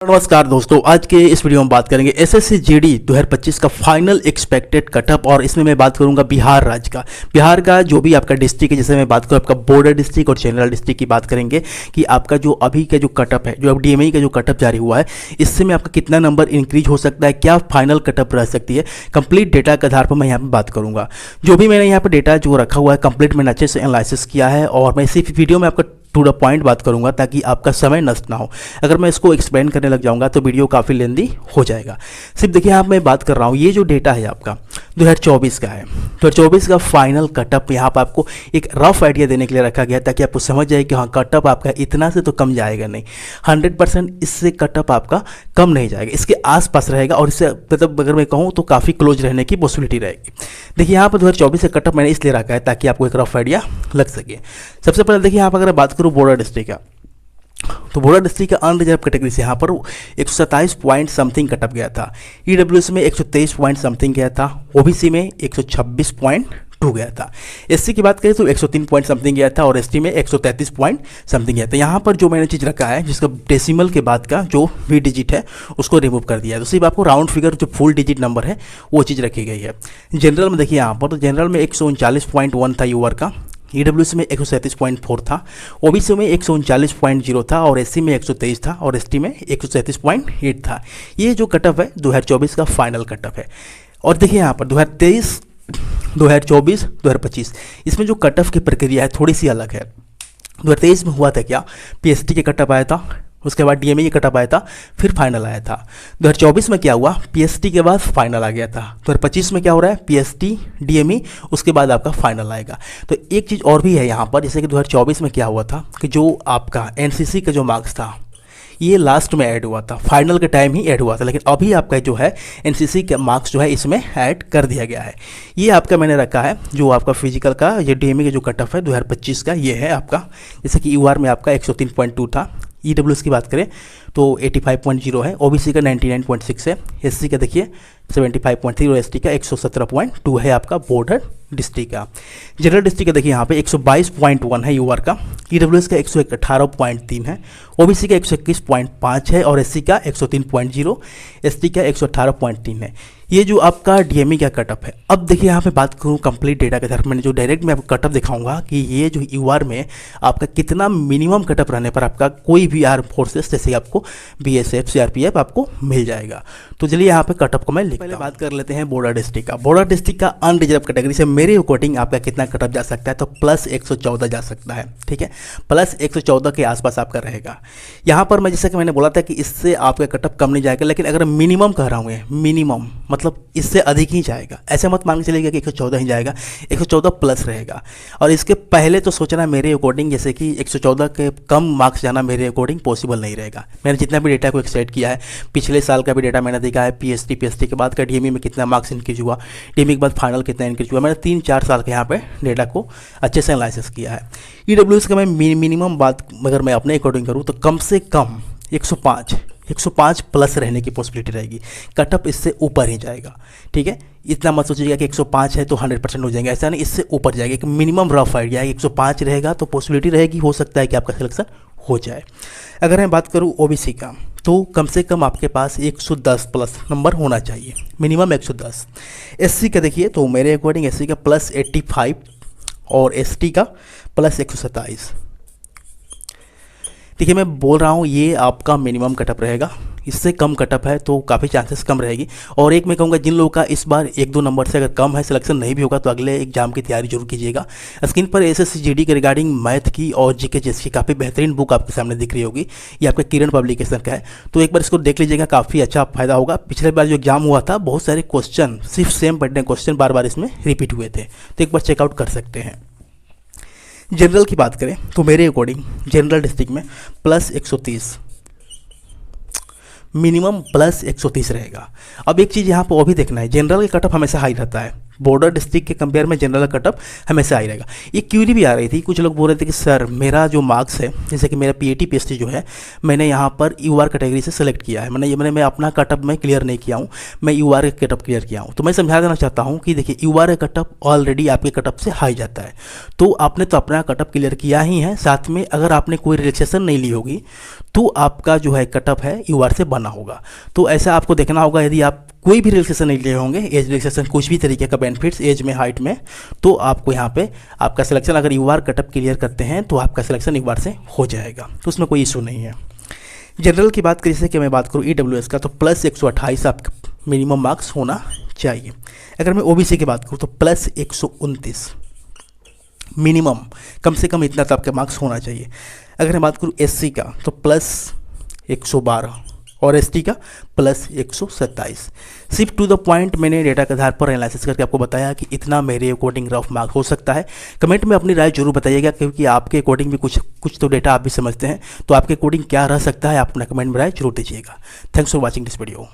नमस्कार दोस्तों, आज के इस वीडियो में बात करेंगे एसएससी जीडी 2025 का फाइनल एक्सपेक्टेड कटअप। और इसमें मैं बात करूंगा बिहार राज्य का। बिहार का जो भी आपका डिस्ट्रिक्ट है, जैसे मैं बात करूँ आपका बॉर्डर डिस्ट्रिक्ट और जनरल डिस्ट्रिक्ट की बात करेंगे कि आपका जो अभी का जो कटअप है, जो अब डीएमई का जो कटअप जारी हुआ है, इससे में आपका कितना नंबर इंक्रीज हो सकता है, क्या फाइनल कटअप रह सकती है। कंप्लीट डेटा के आधार पर मैं यहाँ पर बात करूँगा। जो भी मैंने यहाँ पर डेटा जो रखा हुआ है कंप्लीट मैंने अच्छे से एनालिसिस किया है और मैं इसी वीडियो में आपका टू द पॉइंट बात करूंगा ताकि आपका समय नष्ट ना हो। अगर मैं इसको एक्सप्लेन करने लग जाऊंगा तो वीडियो काफ़ी लेंदी हो जाएगा। सिर्फ देखिए, यहाँ मैं बात कर रहा हूँ, ये जो डेटा है आपका 2024 का है। 2024 का फाइनल कटअप यहाँ पर आपको एक रफ आइडिया देने के लिए रखा गया ताकि आपको समझ जाए कि हाँ कटअप आपका इतना से तो कम जाएगा नहीं, 100% इससे कटअप आपका कम नहीं जाएगा, इसके आसपास रहेगा और इससे मतलब अगर मैं कहूँ तो काफ़ी क्लोज रहने की पॉसिबिलिटी रहेगी। देखिए यहाँ पर 2024 का कटअप मैंने इसलिए रखा है ताकि आपको एक रफ आइडिया लग सके। सबसे पहले देखिए, यहाँ पर अगर बात करूँ बॉर्डर डिस्ट्रिक्ट का, तो बॉर्डर डिस्ट्रिक्ट का अनरिजर्व कैटेगरी से यहाँ पर 127 पॉइंट समथिंग कटअप गया था। ईडब्ल्यूएस में 123 पॉइंट समथिंग गया था। ओबीसी में 126.2 गया था। एससी की बात करें तो 103 पॉइंट समथिंग गया था और एसटी में 133 पॉइंट समथिंग गया था। यहाँ पर जो मैंने चीज़ रखा है जिसका डेसिमल के बाद का जो भी डिजिट है उसको रिमूव कर दिया है, तो सिर्फ आपको राउंड फिगर जो फुल डिजिट नंबर है वो चीज़ रखी गई है। जनरल में देखिए यहाँ पर, तो जनरल में 139.1 था यूआर का, ईडब्ल्यूएस में 137.4 था, ओबीसी में 139.0 था और एससी में 123 था और एसटी में 137.8 था। ये जो कटअप है 2024 का फाइनल कटअप है। और देखिए यहाँ पर 2023, 2024, 2025 इसमें जो कटअप की प्रक्रिया है थोड़ी सी अलग है। 2023 में हुआ था क्या, पीएसटी के कटअप आया था, उसके बाद डीएमई के कटअप आया था, फिर फाइनल आया था। 2024 में क्या हुआ, पीएसटी के बाद फाइनल आ गया था। 2025 में क्या हो रहा है, पीएसटी डीएमई उसके बाद आपका फाइनल आएगा। तो एक चीज़ और भी है यहाँ पर, जैसे कि 2024 में क्या हुआ था कि जो आपका एनसीसी का जो मार्क्स था ये लास्ट में ऐड हुआ था, फाइनल के टाइम ही ऐड हुआ था, लेकिन अभी आपका जो है एनसीसी का मार्क्स जो है इसमें ऐड कर दिया गया है। ये आपका मैंने रखा है जो आपका फिजिकल का ये डीएमई का जो कटअप है 2025 का, ये है आपका। जैसे कि यूआर में आपका 103.2 था, ईडब्ल्यूएस की बात करें तो 85.0 है, ओबीसी का 99.6 है, एससी का देखिए 75.3 और एसटी का 117.2 है आपका बॉर्डर डिस्ट्रिक्ट का। जनरल डिस्ट्रिक्ट का देखिए यहाँ पे 122.1 है यूआर का, ईडब्ल्यूएस का 118.3 है, ओबीसी का 121.5 है और एससी का 103.0, एसटी का 118.3 है। ये जो आपका डीएमई का कटअप है। अब देखिए यहाँ पे बात करूँ कंप्लीट डेटा के आधार पर, मैंने जो डायरेक्ट मैं आपको कटअप दिखाऊंगा कि ये जो यूआर में आपका कितना मिनिमम कटअप रहने पर आपका कोई भी आर्म फोर्सेस जैसे आपको बीएसएफ सीआरपीएफ आपको मिल जाएगा। तो चलिए यहाँ पे कटअप को मैं पहले बात कर लेते हैं बॉर्डर डिस्ट्रिक्ट का। बॉर्डर डिस्ट्रिक्ट का अनरिजर्व कैटेगरी से मेरे अकॉर्डिंग आपका कितना कटअप जा सकता है, तो प्लस 114 जा सकता है। ठीक है, प्लस 114 के आसपास आपका रहेगा। यहाँ पर मैं जैसे कि मैंने बोला था कि इससे आपका कटअप कम नहीं जाएगा, लेकिन अगर मिनिमम कह रहा हूँ मिनिमम मतलब इससे अधिक ही जाएगा। ऐसे मत मान के चलिएगा कि 114 ही जाएगा, 114 प्लस रहेगा। और इसके पहले तो सोचना मेरे अकॉर्डिंग जैसे कि 114 के कम मार्क्स जाना मेरे अकॉर्डिंग पॉसिबल नहीं रहेगा। मैंने जितना भी डेटा को एक्सपेक्ट किया है, पिछले साल का भी डेटा मैंने देखा है, पीएसटी के बाद का डीएमई में कितना मार्क्स इंक्रीज हुआ, डीएमई के बाद फाइनल कितना इंक्रीज हुआ, मैंने 3-4 साल के यहाँ पे डेटा को अच्छे से एनालिसिस किया है। ईडब्ल्यूएस का मैं मिनिमम बात अगर मैं अपने अकॉर्डिंग करूँ तो कम से कम 105 प्लस रहने की पॉसिबिलिटी रहेगी। कटअप इससे ऊपर ही जाएगा। ठीक है, इतना मत सोचिएगा कि 105 है तो 100% हो जाएगा, ऐसा नहीं, इससे ऊपर जाएगा। एक मिनिमम रफ आइडिया है, 105 रहेगा तो पॉसिबिलिटी रहेगी, हो सकता है कि आपका सिलेक्शन हो जाए। अगर मैं बात करूँ ओबीसी का, तो कम से कम आपके पास 110 प्लस नंबर होना चाहिए, मिनिमम 110। एससी का देखिए तो मेरे अकॉर्डिंग एससी का प्लस 85 और एसटी का प्लस 127। देखिए मैं बोल रहा हूँ ये आपका मिनिमम कटअप रहेगा, इससे कम कटअप है तो काफ़ी चांसेस कम रहेगी। और एक मैं कहूँगा जिन लोगों का इस बार 1-2 नंबर से अगर कम है, सिलेक्शन नहीं भी होगा, तो अगले एग्जाम की तैयारी जरूर कीजिएगा। स्क्रीन पर एसएससी जीडी के रिगार्डिंग मैथ की और जीके की काफ़ी बेहतरीन बुक आपके सामने दिख रही होगी। ये आपका किरण पब्लिकेशन का है, तो एक बार इसको देख लीजिएगा, काफ़ी अच्छा फायदा होगा। पिछले बार जो एग्जाम हुआ था बहुत सारे क्वेश्चन सिर्फ सेम पैटर्न क्वेश्चन बार बार इसमें रिपीट हुए थे, तो एक बार चेकआउट कर सकते हैं। जनरल की बात करें तो मेरे अकॉर्डिंग जनरल डिस्ट्रिक्ट में प्लस 130, मिनिमम प्लस 130 रहेगा। अब एक चीज़ यहाँ पर वो भी देखना है, जनरल का कटअप हमेशा हाई रहता है, बॉर्डर डिस्ट्रिक्ट के कंपेयर में जनरल कटअप हमेशा आई रहेगा। ये क्यूरी भी आ रही थी, कुछ लोग बोल रहे थे कि सर मेरा जो मार्क्स है, जैसे कि मेरा पीएटी पीएचडी जो है मैंने यहाँ पर यूआर कैटेगरी से सेलेक्ट किया है, मैं अपना कटअप में क्लियर नहीं किया हूँ, मैं यूआर का कटअप क्लियर किया हूँ। तो मैं समझा देना चाहता हूँ कि देखिए यूआर का कटअप ऑलरेडी आपके कटअप से हाई जाता है, तो आपने तो अपना कटअप क्लियर किया ही है, साथ में अगर आपने कोई रिलैक्सेशन नहीं ली होगी तो आपका जो है कटअप है यूआर से बना होगा। तो ऐसा आपको देखना होगा, यदि आप कोई भी रिलैक्सेशन नहीं लिए होंगे, एज रिलैक्सेशन कुछ भी तरीके का बेनिफिट्स एज में हाइट में, तो आपको यहाँ पे आपका सिलेक्शन अगर यूआर कटअप क्लियर करते हैं तो आपका सिलेक्शन यूआर से हो जाएगा, तो उसमें कोई इशू नहीं है। जनरल की बात करें, जैसे कि मैं बात करूँ ईडब्ल्यूएस का, तो प्लस 128 आपका मिनिमम मार्क्स होना चाहिए। अगर मैं ओबीसी की बात करूँ तो प्लस 129 मिनिमम, कम से कम इतना तो आपके मार्क्स होना चाहिए। अगर मैं बात करूँ एससी का तो प्लस 112 और एसटी का प्लस 127। सिर्फ टू द पॉइंट मैंने डेटा के आधार पर एनालिसिस करके आपको बताया कि इतना मेरे अकॉर्डिंग रफ मार्क हो सकता है। कमेंट में अपनी राय जरूर बताइएगा, क्योंकि आपके अकॉर्डिंग भी कुछ तो डेटा आप भी समझते हैं, तो आपके अकॉर्डिंग क्या रह सकता है, आप अपना कमेंट में राय जरूर दीजिएगा। Thanks for watching this video.